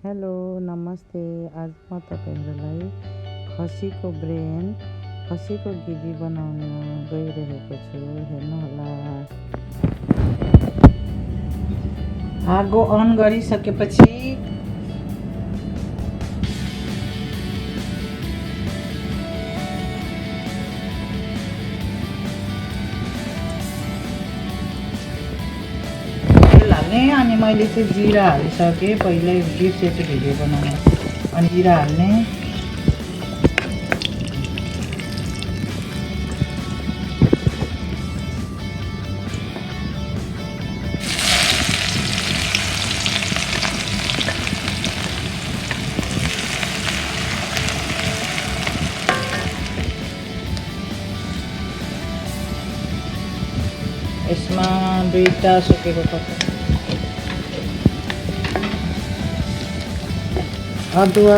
Hello नमस्ते। आज म तपाईँहरूलाई खसीको ब्रेन खसीको गिडी बनाउन गइरहेको छु। हेर्नुहोला। आगो अन गरिसकेपछि तेल हाल्ने। अनि मैले चाहिँ जिरा हालिसकेँ। पहिल्यै बिर्सेछु भिडियो बनाउन। अनि जिरा हाल्ने। यसमा दुईटा सुकेको कपडा, अदुवा,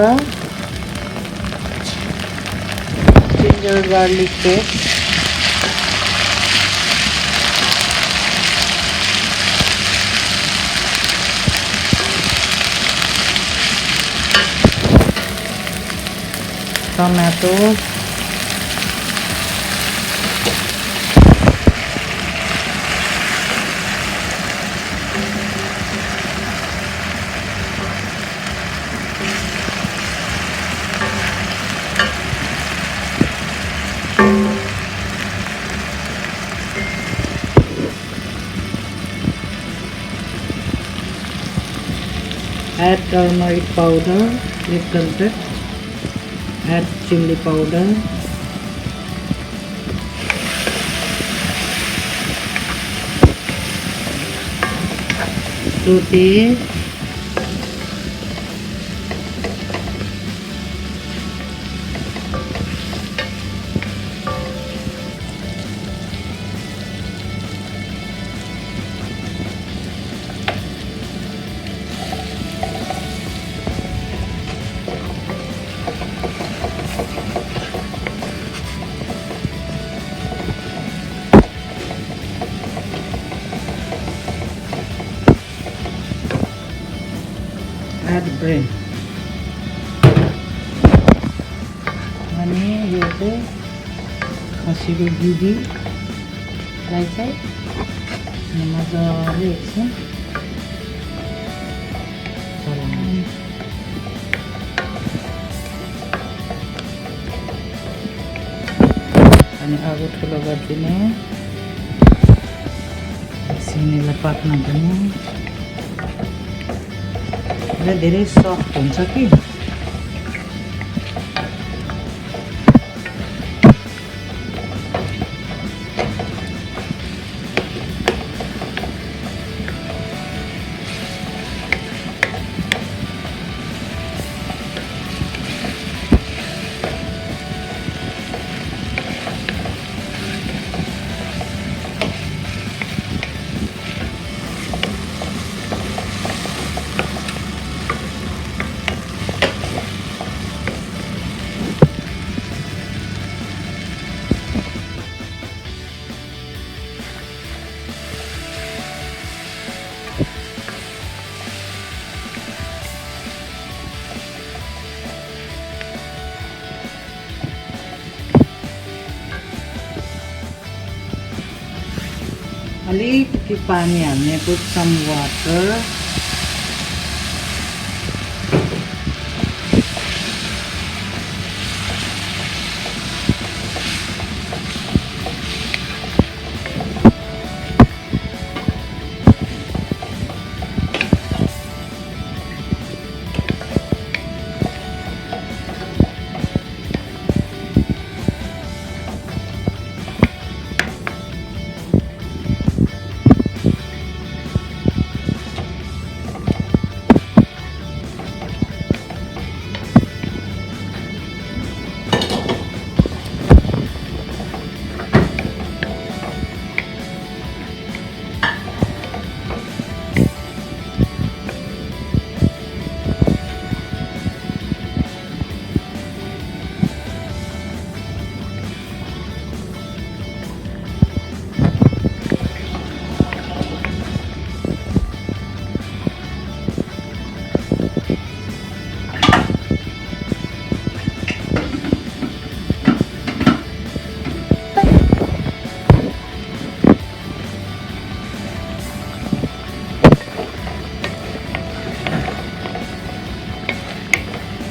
ginger garlic paste, tomato, add turmeric powder, little bit, add chili powder, saute, add brain. अनि यो चाहिँ खसीको गिडीलाई चाहिँ मजाले एकछिन चलाउने। अनि आगो ठुलो गरिदिने, सिनीलाई पाक्न दिने। धेरै सफ्ट हुन्छ कि अलिकति पानी हाल्ने, put some water.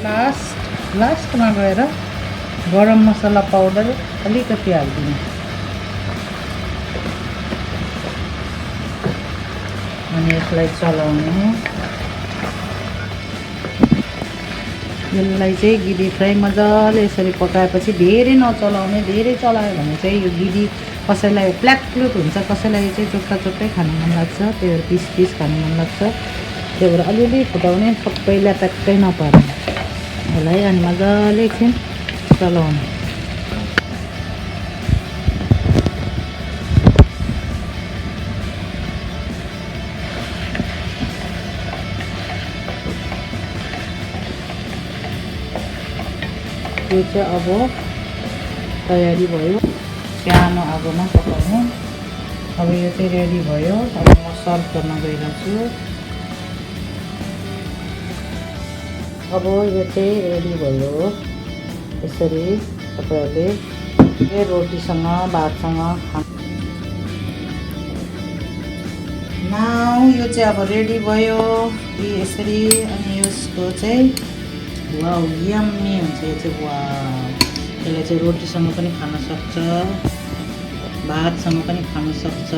लास्टमा गएर गरम मसला पाउडर अलिकति हाल्दिनु अनि यसलाई चलाउने यसलाई चाहिँ गिडी फ्राई मजाले यसरी पकाएपछि धेरै नचलाउने धेरै चलायो भने चाहिँ यो गिडी कसैलाई प्ल्याक प्लुट हुन्छ कसैलाई चाहिँ चोट्टै खानु मन लाग्छ त्यो भएर पिस खानु मन लाग्छ त्यही भएर अलिअलि फुटाउने सबैलाई ट्याक्कै नपार्ने यसलाई अनि मजाले एकछिन चलाउने यो चाहिँ अब तयारी भयो सानो आगोमा पकाउने अब यो चाहिँ रेडी भयो अब म सर्भ गर्न गइरहेको छु अब यो चाहिँ रेडी भयो यसरी तपाईँहरूले रोटीसँग भातसँग नाउ यो चाहिँ अब रेडी भयो यसरी अनि यसको चाहिँ वाउ यम्मी हुन्छ यो चाहिँ वाउ यसलाई चाहिँ रोटीसँग पनि खान सक्छ भातसँग पनि खान सक्छ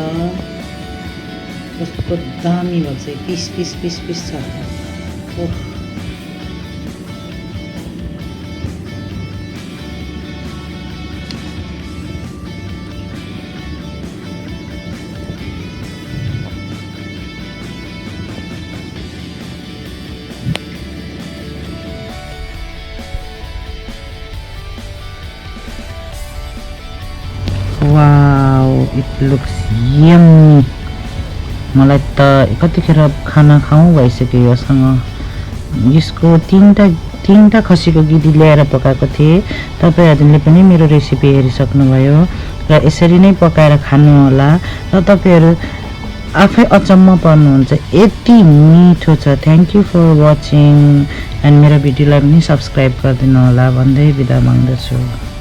कस्तो दामी भएको छ पिस छ ओह वाउ इट लुक्स यम्मी मलाई त कतिखेर खाना खाउँ भइसक्यो योसँग यसको तीनटा खसीको गिडी ल्याएर पकाएको थिएँ तपाईहरुले पनि मेरो रेसिपी हेरिसक्नुभयो र यसरी नै पकाएर खानु होला र तपाईहरु आफै अचम्म पर्नुहुन्छ यति मिठो छ thank you for watching and मेरो भिडियोलाई पनि सब्स्क्राइब गरिदिनु होला भन्दै बिदा माग्दछु।